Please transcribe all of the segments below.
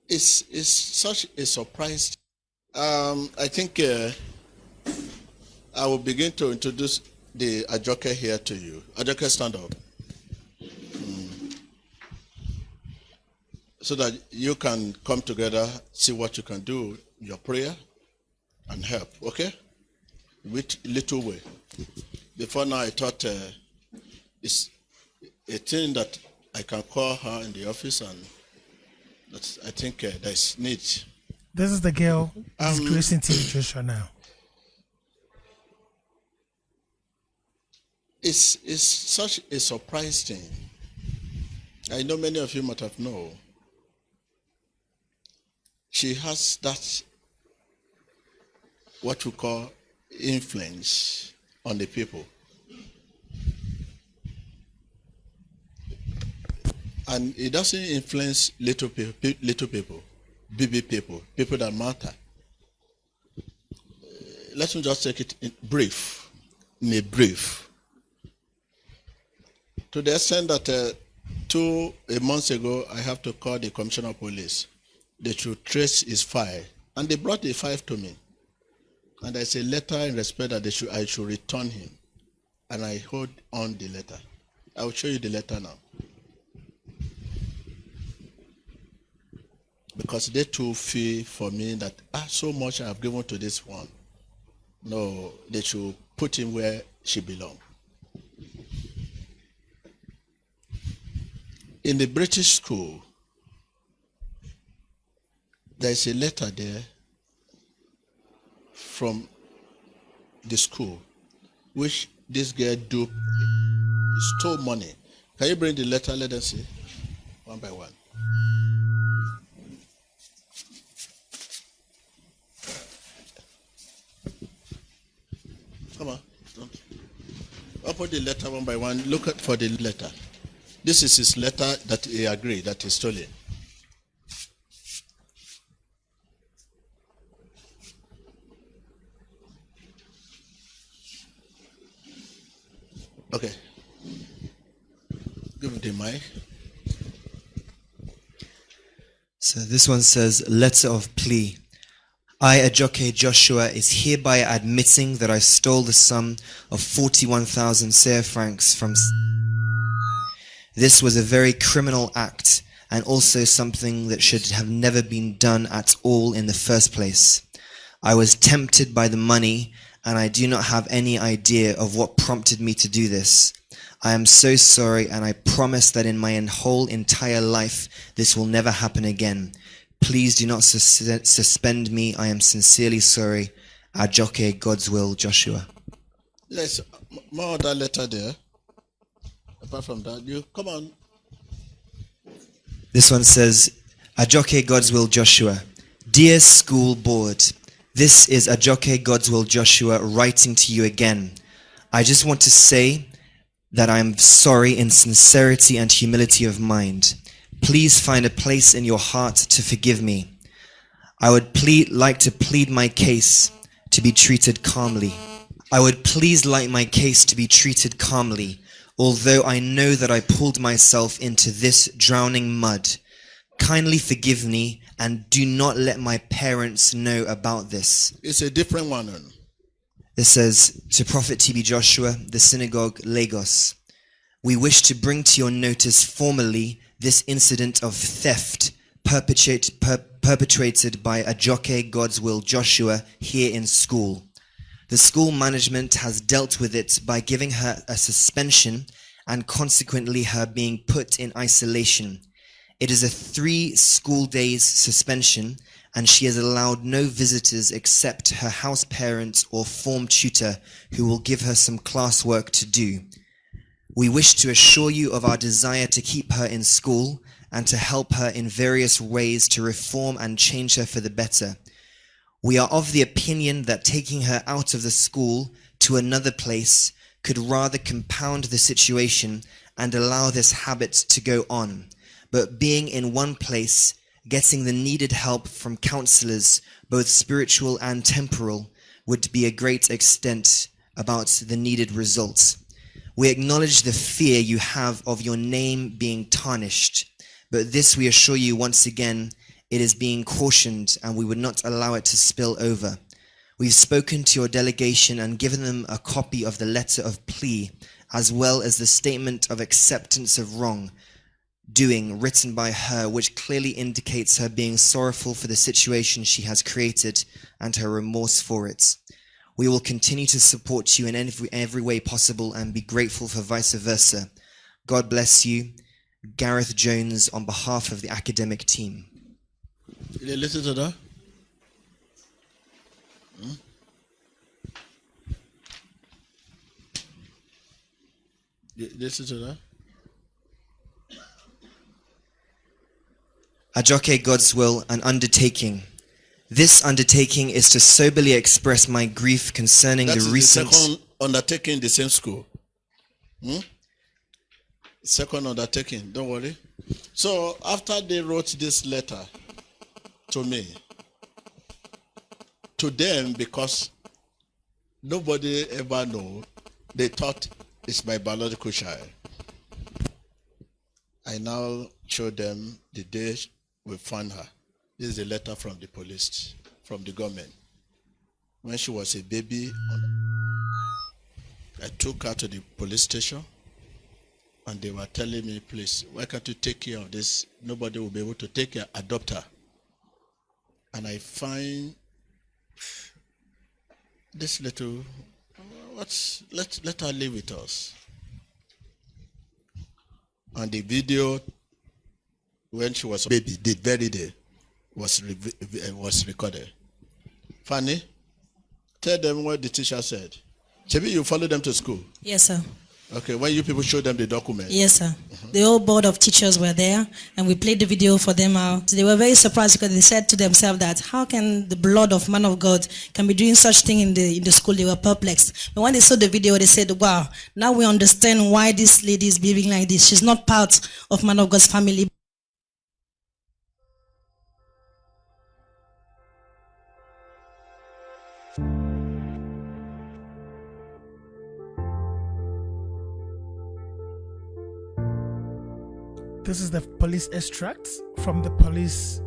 It's such a surprise. I think I will begin to introduce the Ajoke here to you. Ajoke, stand up. So that you can come together, see what you can do, your prayer, and help, okay? With little way. Before now, I thought it's a thing that I can call her in the office, and that's, I think there's need. This is the girl disgracing TV Joshua now. It's such a surprise thing. I know many of you might have known. She has that, what we call, influence on the people. And it doesn't influence little people, BB people that matter. Let me just take it in a brief. To the extent that 2 months ago, I have to call the commissioner of police. They should trace his file. And they brought the file to me. And there's a letter in respect that I should return him. And I hold on the letter. I will show you the letter now. Because they too feel for me that so much I have given to this one. No, they should put him where she belongs. In the British school, there is a letter there from the school, which this girl stole money. Can you bring the letter? Let us see, one by one. Come on, open the letter one by one. Look for the letter. This is his letter that he agreed that he stole it. Okay. Give me the mic. So this one says, letter of plea. I, Ajoke Joshua, is hereby admitting that I stole the sum of 41,000 CFA francs from... This was a very criminal act and also something that should have never been done at all in the first place. I was tempted by the money and I do not have any idea of what prompted me to do this. I am so sorry and I promise that in my whole entire life this will never happen again. Please do not suspend me. I am sincerely sorry. Ajoke, God's will, Joshua. There's more other letter there. Apart from that, you come on. This one says, Ajoke, God's will, Joshua. Dear school board, this is Ajoke, God's will, Joshua writing to you again. I just want to say that I am sorry in sincerity and humility of mind. Please find a place in your heart to forgive me. I would like to plead my case to be treated calmly. Although I know that I pulled myself into this drowning mud. Kindly forgive me and do not let my parents know about this. It's a different one. It says, to Prophet TB Joshua, the synagogue, Lagos. We wish to bring to your notice formally this incident of theft perpetrated by Ajoke, God's will, Joshua here in school. The school management has dealt with it by giving her a suspension and consequently her being put in isolation. It is a 3 school days suspension and she has allowed no visitors except her house parent or form tutor who will give her some classwork to do. We wish to assure you of our desire to keep her in school and to help her in various ways to reform and change her for the better. We are of the opinion that taking her out of the school to another place could rather compound the situation and allow this habit to go on. But being in one place, getting the needed help from counselors, both spiritual and temporal, would be a great extent about the needed results. We acknowledge the fear you have of your name being tarnished, but this we assure you once again It is being cautioned, and we would not allow it to spill over. We've spoken to your delegation and given them a copy of the letter of plea, as well as the statement of acceptance of wrongdoing written by her, which clearly indicates her being sorrowful for the situation she has created and her remorse for it. We will continue to support you in every way possible and be grateful for vice versa. God bless you. Gareth Jones on behalf of the academic team. You listen to that? You listen to that? Ajoke, God's will, an undertaking. This undertaking is to soberly express my grief concerning That the is recent... the second undertaking in the same school. Second undertaking, don't worry. So after they wrote this letter to me, to them, because nobody ever know, they thought it's my biological child. I now show them the day we found her. This is a letter from the police, from the government. When she was a baby, I took her to the police station, and they were telling me, please, why can't you take care of this? Nobody will be able to take care, adopt her. And I find this little, let her live with us. And the video, when she was a baby, the very day, was recorded. Fanny, tell them what the teacher said. Chebi, you follow them to school? Yes, sir. Okay, when you people show them the document? Yes, sir. The whole board of teachers were there, and we played the video for them out. They were very surprised because they said to themselves that how can the blood of man of God can be doing such thing in the school? They were perplexed. But when they saw the video, they said, wow, now we understand why this lady is behaving like this. She's not part of man of God's family. This is the police extract from the police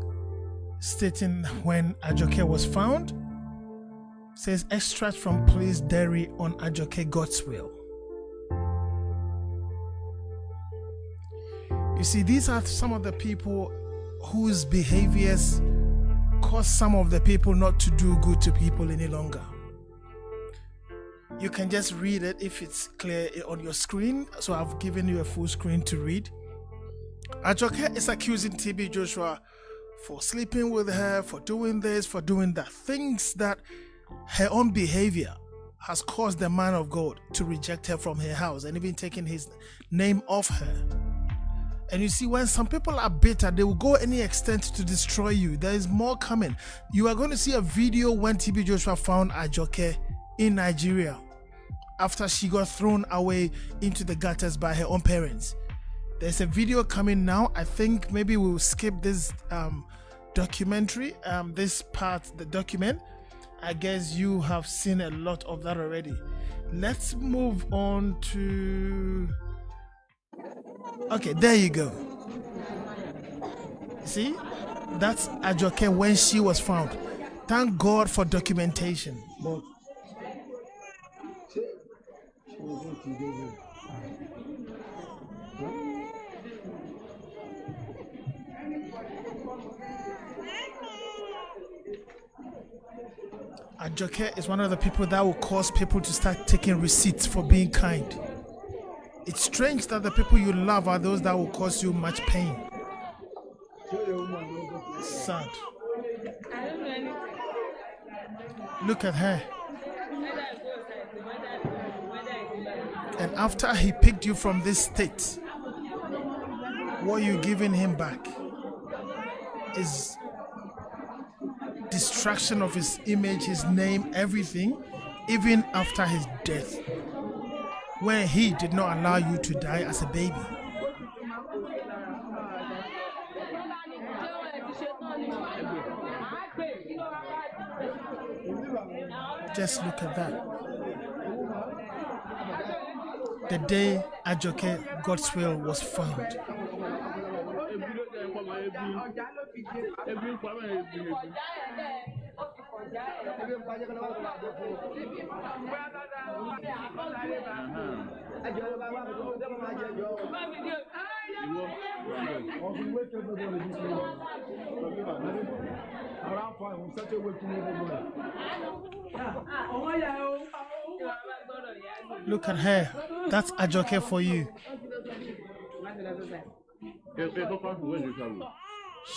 stating when Ajoke was found. It says extract from police diary on Ajoke Godswill. You see, these are some of the people whose behaviors cause some of the people not to do good to people any longer. You can just read it if it's clear on your screen. So I've given you a full screen to read. Ajoke is accusing TB Joshua for sleeping with her, for doing this, for doing that. Things that her own behavior has caused the man of God to reject her from her house and even taking his name off her. And you see, when some people are bitter, they will go any extent to destroy you. There is more coming. You are going to see a video when TB Joshua found Ajoke in Nigeria after she got thrown away into the gutters by her own parents. There's a video coming now. I think maybe we'll skip this documentary, this part, the document. I guess you have seen a lot of that already. Let's move on to... Okay, there you go. See? That's Ajoke when she was found. Thank God for documentation. Ajoke is one of the people that will cause people to start taking receipts for being kind. It's strange that the people you love are those that will cause you much pain. Sad. Look at her. And after he picked you from this state, what you giving him back is destruction of his image, his name, everything, even after his death, when he did not allow you to die as a baby. Just look at that. The day Ajoke Godswill was found. Look at her. That's Ajoke for you.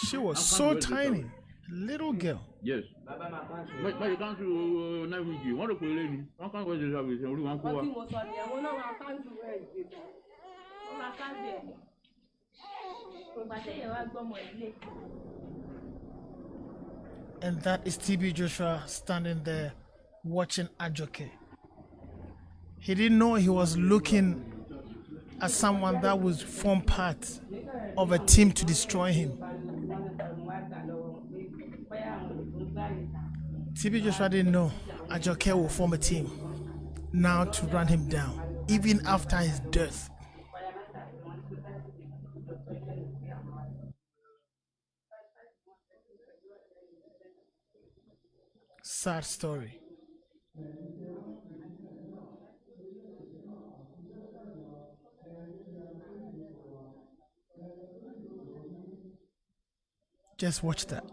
She was so tiny. Little girl. Yes. But you can't do never you want to put in. One can't go to the service. Only one for. And that is TB Joshua standing there watching Ajoke. He didn't know he was looking at someone that would form part of a team to destroy him. TB Joshua didn't know Ajoke will form a team now to run him down, even after his death. Sad story. Just watch that.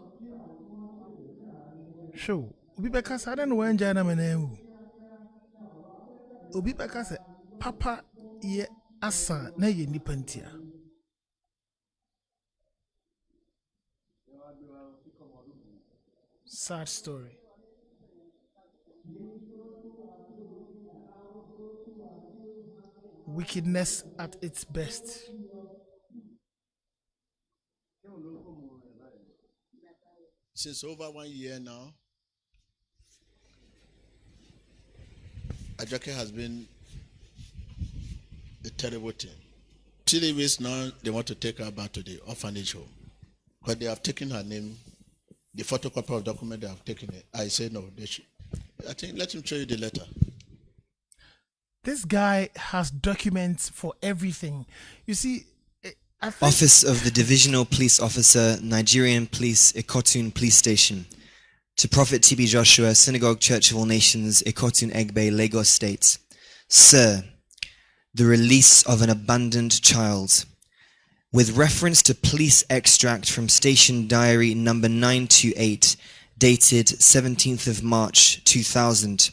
Show. Obi beka sa den wan jana mena Obi beka se papa ye asa na ye nipa ntia. Sad story. Wickedness at its best. Since over 1 year now, Ajoke has been a terrible thing. 3 weeks now, they want to take her back to the orphanage home. But they have taken her name, the photocopy of document they have taken it. I say no, they should. I think let him show you the letter. This guy has documents for everything. You see, I think Office of the Divisional Police Officer, Nigerian Police, Ikotun Police Station. To Prophet TB Joshua, Synagogue Church of All Nations, Ikotun Egbe, Lagos State. Sir, the release of an abandoned child. With reference to police extract from Station Diary number 928, dated 17th of March 2000,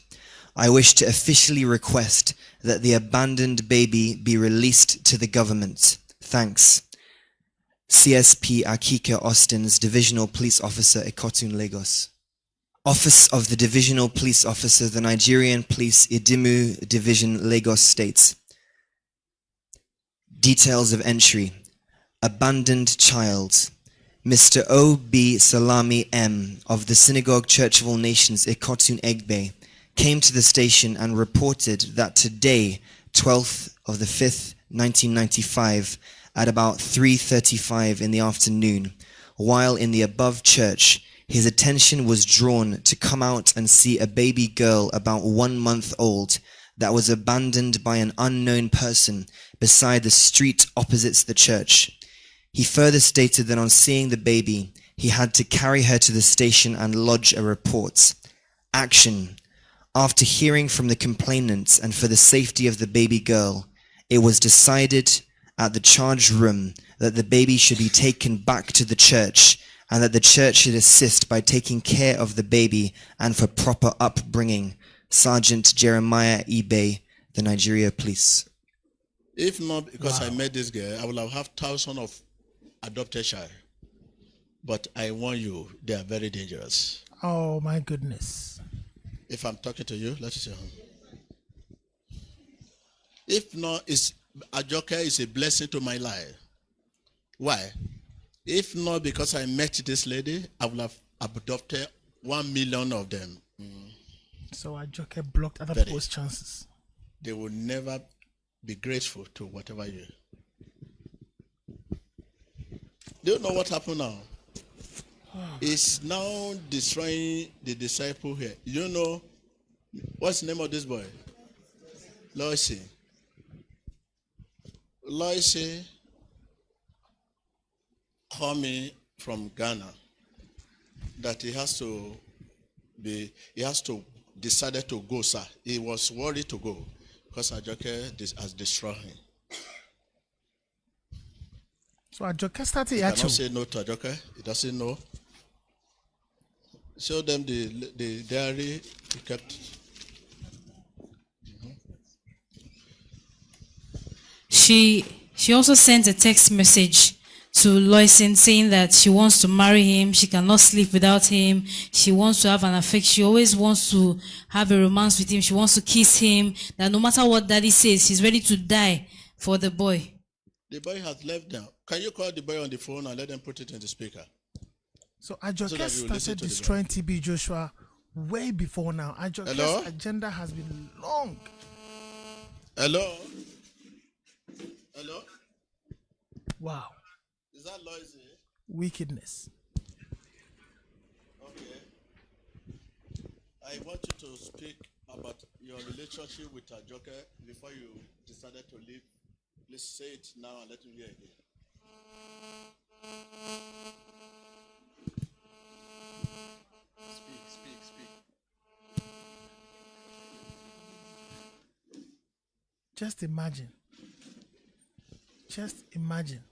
I wish to officially request that the abandoned baby be released to the government. Thanks. CSP Akika Austin's Divisional Police Officer, Ikotun, Lagos. Office of the Divisional Police Officer, the Nigerian Police, Idimu Division, Lagos State. Details of entry. Abandoned child. Mr. O.B. Salami M. of the Synagogue Church of All Nations, Ikotun Egbe, came to the station and reported that today, 12th of the 5th, 1995, at about 3:35 in the afternoon, while in the above church, his attention was drawn to come out and see a baby girl about 1 month old that was abandoned by an unknown person beside the street opposite the church. He further stated that on seeing the baby, he had to carry her to the station and lodge a report. Action. After hearing from the complainants and for the safety of the baby girl, it was decided at the charge room that the baby should be taken back to the church and that the church should assist by taking care of the baby and for proper upbringing. Sergeant Jeremiah Ibe, the Nigeria Police. If not because I met this girl, I would have thousands of adopted child. But I warn you, they are very dangerous. oh my goodness. If I'm talking to you, let's say. If not, Ajoke is a blessing to my life. Why? If not because I met this lady, I would have adopted 1 million of them. So Ajoke blocked other Very. people's chances. They will never be grateful to whatever you. Do you know what happened now? It's now destroying the disciple here. You know what's the name of this boy? Loisy. called me from Ghana that he has to decided to go, sir. He was worried to go because Ajoke has destroyed him. So Ajoke started He at cannot say no to Ajoke. He doesn't know. Show them the diary he kept. She also sent a text message to Loisin saying that she wants to marry him, she cannot sleep without him, she wants to have an affection, she always wants to have a romance with him, she wants to kiss him, that no matter what daddy says, she's ready to die for the boy. The boy has left now. Can you call the boy on the phone and let them put it in the speaker? So Ajoke that you will listen started to the destroying TB Joshua way before now. Ajoke's Hello? agenda has been long. Hello? Hello? Wow. Is that Loisy? Wickedness. Okay. I want you to speak about your relationship with Ajoke before you decided to leave. Please say it now and let me hear again. Speak. Just imagine. Just imagine.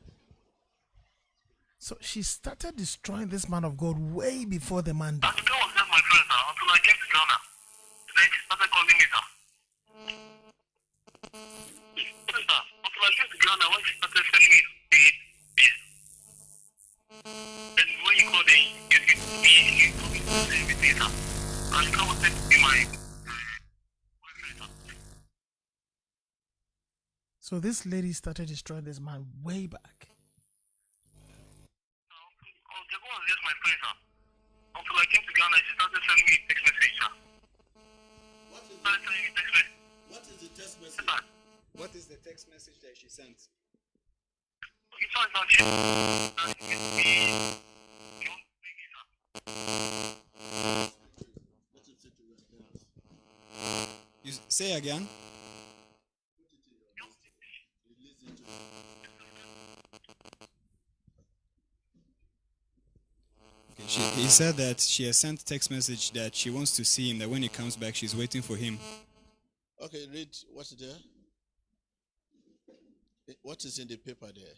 So she started destroying this man of God way before the man died. Ajoke was just my friend, sir, until I came to Ghana. Then she started calling me, sir. Yes, sir. Until I came to Ghana, when she started sending me this. Then when you called her, you told me to say everything, sir. Ajoke wanted to be my boyfriend, sir. So this lady started destroying this man way back. Ajoke was just my friend, sir. Until I came to Ghana, she started sending me text message, sir. Started sending me text message. What is the text Yes, message? sir. What is the text message that she sent? Okay, sorry, sir. She wants to bring me, sir. You say again? Okay, he said that she has sent text message that she wants to see him, that when he comes back, she's waiting for him. Okay, read what's there. What is in the paper there?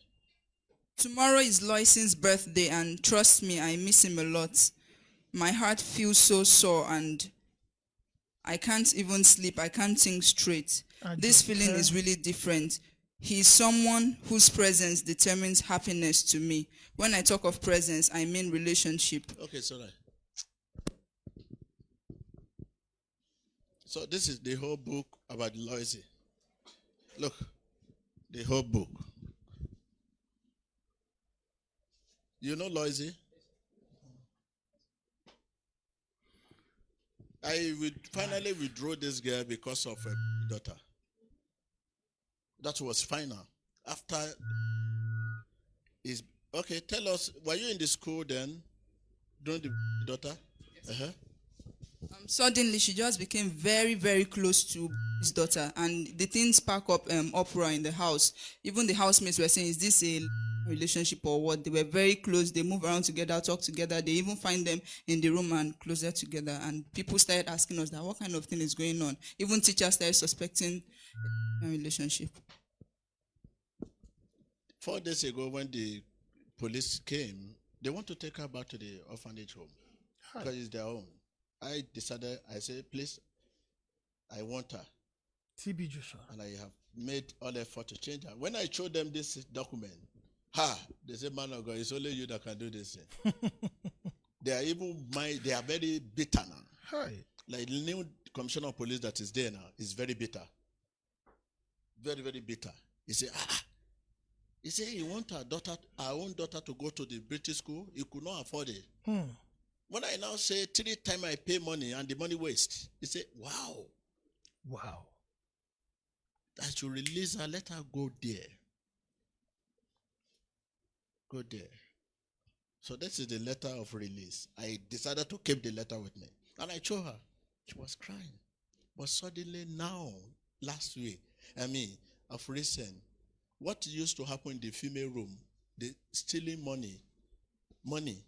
Tomorrow is Loisin's birthday, and trust me, I miss him a lot. My heart feels so sore, and I can't even sleep. I can't think straight. This feeling is really different. He's someone whose presence determines happiness to me. When I talk of presence, I mean relationship. Okay, sorry. So this is the whole book about Loisy. Look, the whole book. You know Loisy? I finally withdrew this girl because of a daughter. That was final. After is okay. Tell us, were you in the school then, during the daughter? Uh-huh. Suddenly, she just became very, very close to his daughter, and the things spark up uproar in the house. Even the housemates were saying, "Is this a relationship or what?" They were very close. They move around together, talk together. They even find them in the room and closer together. And people started asking us that what kind of thing is going on. Even teachers started suspecting a relationship. 4 days ago, when the police came, they want to take her back to the orphanage home because it's their own. I decided, I said, please, I want her. TB Joshua. And I have made all effort to change her. When I showed them this document, they say, man of God, it's only you that can do this thing. They are even they are very bitter now. Hi. Like the new commissioner of police that is there now is very bitter. Very, very bitter. He said, He said he want our own daughter to go to the British school. He could not afford it. When I now say 3 times I pay money and the money waste, he said, wow. Wow. I should release her, let her go there. Go there. So this is the letter of release. I decided to keep the letter with me. And I showed her. She was crying. But suddenly now, last week, of recent, what used to happen in the female room, the stealing money, money.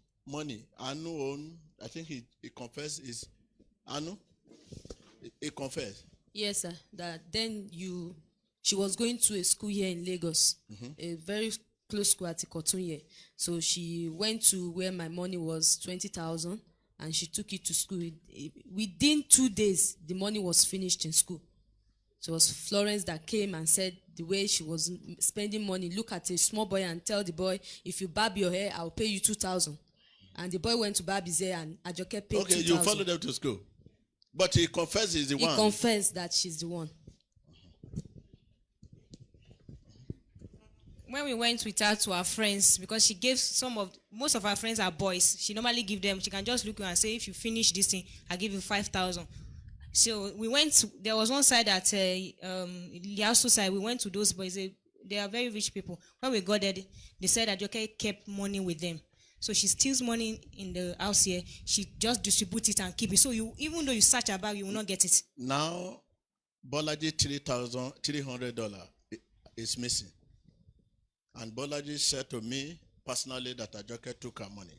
Anu own, I think he confessed is Anu. He confessed. Yes, sir. That then she was going to a school here in Lagos, a very close school at Ikotun here. So she went to where my money was 20,000, and she took it to school. Within 2 days, the money was finished in school. So it was Florence that came and said the way she was spending money. Look at a small boy and tell the boy, if you barb your hair, I'll pay you 2,000. And the boy went to barb his hair, and Ajoke paid 2,000. Okay, you followed them to school. But he confessed he's the one. He confessed that she's the one. When we went with her to our friends, because she gave most of our friends are boys, she normally give them, she can just look and say, if you finish this thing, I'll give you 5,000. So we went, there was one side at the house side, we went to those boys, they are very rich people. When we got there, they said that Ajoke kept money with them. So she steals money in the house here, she just distributes it and keep it. So even though you search her bag, you will not get it. Now, Bolaji $300 is missing. And Bolaji said to me personally that Ajoke took her money.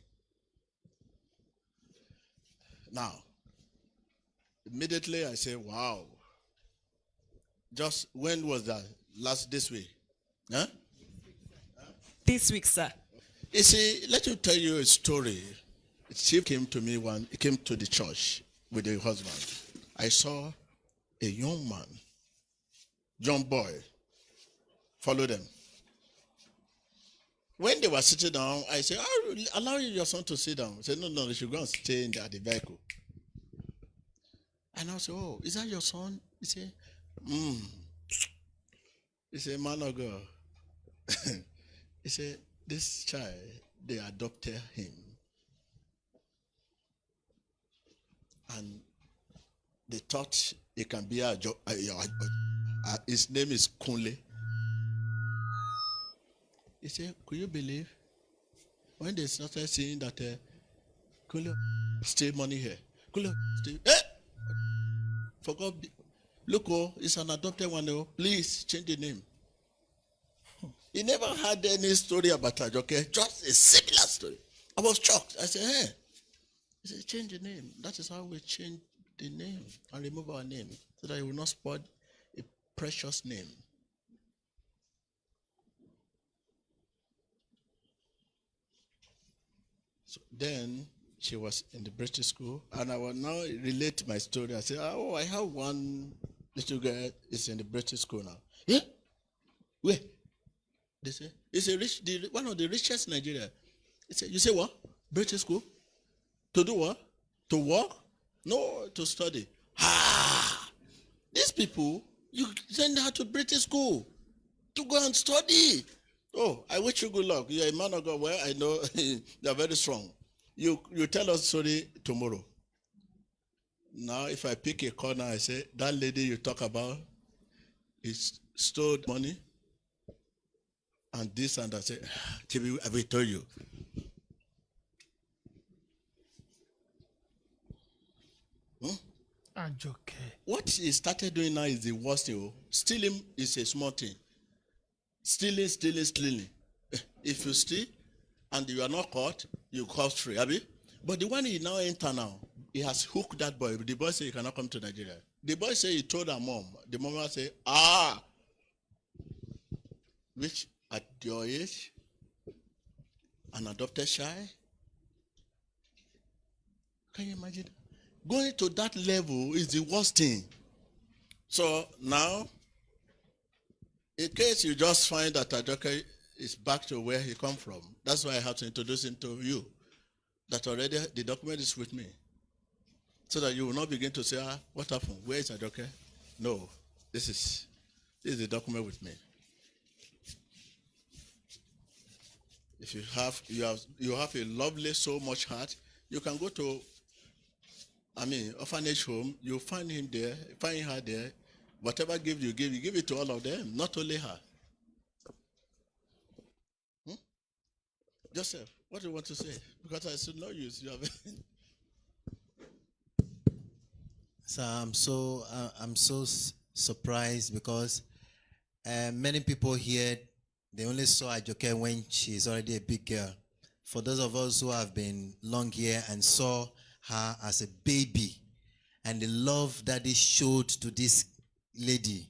Now, immediately I say, wow. Just when was that? This week? Huh? This week, sir. You see, let me tell you a story. She came to me he came to the church with her husband. I saw a young man, young boy, follow them. When they were sitting down, I said, allow your son to sit down. He said, no, they should go and stay in the vehicle. And I said, oh, is that your son? He said, He said, man of God. He said, this child, they adopted him. And they thought he can be his name is Kunle. He said, could you believe? When they started seeing that Kunle steal money here. Kunle steal. For God, look, it's an adopted one. Please change the name. He never had any story about Ajoke, just a similar story. I was shocked. I said, hey. He said, change the name. That is how we change the name and remove our name so that it will not spoil a precious name. So then she was in the British school, and I will now relate my story. I said, oh, I have one little girl is in the British school now. Yeah? Where? They say, it's one of the richest in Nigeria. He said, you say what? British school? To do what? To work? No, to study. These people, you send her to British school to go and study. Oh, I wish you good luck. You're a man of God. Well, I know you're very strong. You tell us story tomorrow. Now, if I pick a corner, I say, that lady you talk about is stole money and this and that. Say, I will tell you. Ajoke. What he started doing now is the worst thing. Stealing is a small thing. Stealing. If you steal and you are not caught, you cost free, Abi. But the one he now enter now, he has hooked that boy. The boy say he cannot come to Nigeria. The boy say he told her mom. The mom say, which at your age, an adopted child? Can you imagine? Going to that level is the worst thing. So now, in case you just find that Ajoke is back to where he come from, that's why I have to introduce him to you. That already the document is with me. So that you will not begin to say, what happened? Where is Ajoke? No, this is the document with me. If you have a lovely, so much heart, you can go to orphanage home, you find him there, find her there. Whatever gift you give it to all of them, not only her. Joseph, what do you want to say? Because I should know you. So I'm so surprised because many people here, they only saw Ajoke when she's already a big girl. for those of us who have been long here and saw her as a baby and the love Daddy showed to this lady,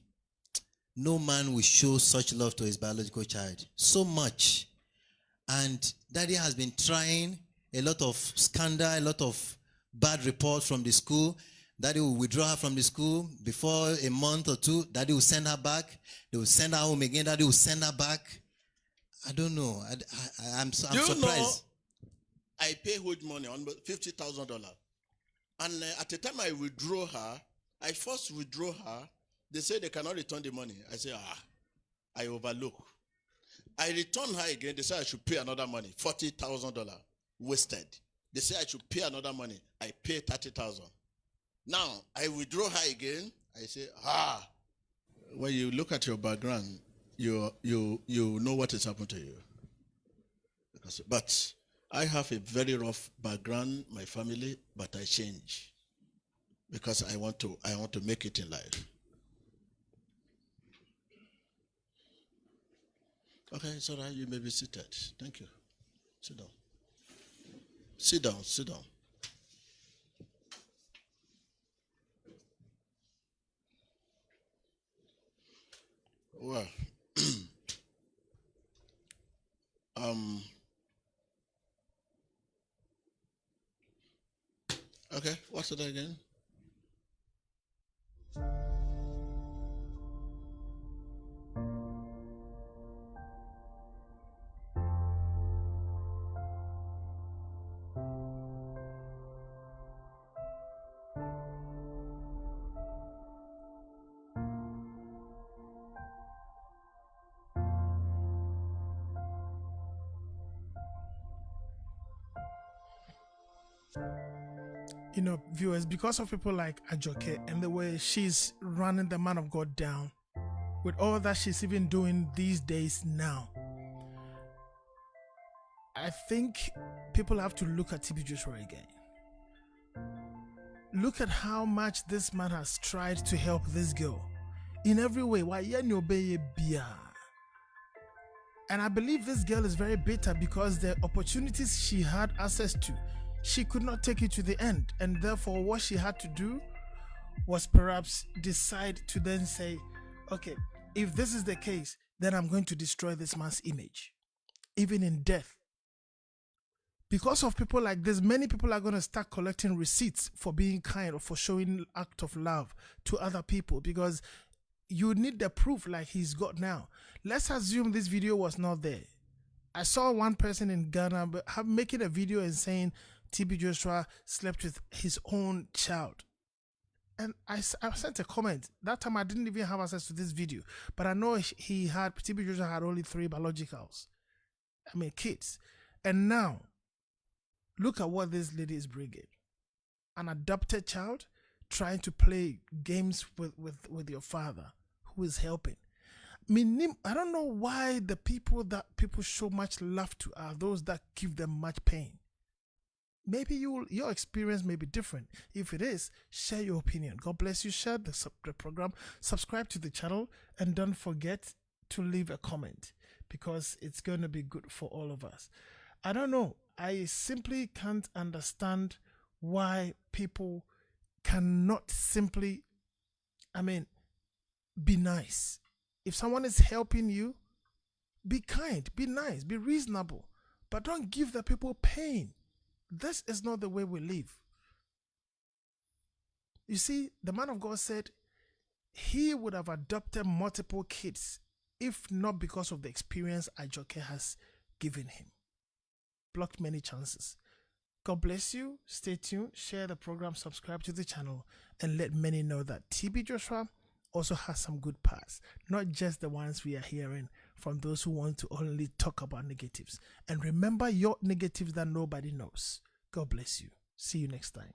no man will show such love to his biological child. So much. And Daddy has been trying a lot of scandal, a lot of bad reports from the school. Daddy will withdraw her from the school. Before a month or two, Daddy will send her back. They will send her home again. Daddy will send her back. I don't know. I'm Do you surprised. know I pay huge money, on $50,000. And at the time I withdraw her, I first withdraw her. They say they cannot return the money. I say, I overlook. I return her again. They say I should pay another money, $40,000 wasted. They say I should pay another money. I pay $30,000. Now I withdraw her again. I say, when you look at your background, you know what has happened to you. But I have a very rough background, my family, but I change because I want to make it in life. Okay, it's all right. You may be seated. Thank you. Sit down. Sit down. Sit down. Well, okay, what's it again? You know, viewers, because of people like Ajoke and the way she's running the man of God down, with all that she's even doing these days now, I think people have to look at TB Joshua again. Look at how much this man has tried to help this girl in every way. And I believe this girl is very bitter because the opportunities she had access to, she could not take it to the end. And therefore, what she had to do was perhaps decide to then say, okay, if this is the case, then I'm going to destroy this man's image, even in death. Because of people like this, many people are going to start collecting receipts for being kind or for showing act of love to other people, because you need the proof like he's got now. Let's assume this video was not there. I saw one person in Ghana making a video and saying TB Joshua slept with his own child. And I sent a comment. That time I didn't even have access to this video. But I know TB Joshua had only 3 biologicals. I mean, kids. And now, look at what this lady is bringing. An adopted child trying to play games with your father who is helping. I mean, I don't know why the people that people show much love to are those that give them much pain. Maybe your experience may be different. If it is, share your opinion. God bless you. Share the program. Subscribe to the channel. And don't forget to leave a comment, because it's going to be good for all of us. I don't know. I simply can't understand why people cannot simply, be nice. If someone is helping you, be kind, be nice, be reasonable. But don't give the people pain. This is not the way we live. You see, the man of God said he would have adopted multiple kids if not because of the experience Ajoke has given him. Blocked many chances. God bless you. Stay tuned. Share the program. Subscribe to the channel. And let many know that TB Joshua also has some good parts. Not just the ones we are hearing from those who want to only talk about negatives. And remember your negatives that nobody knows. God bless you. See you next time.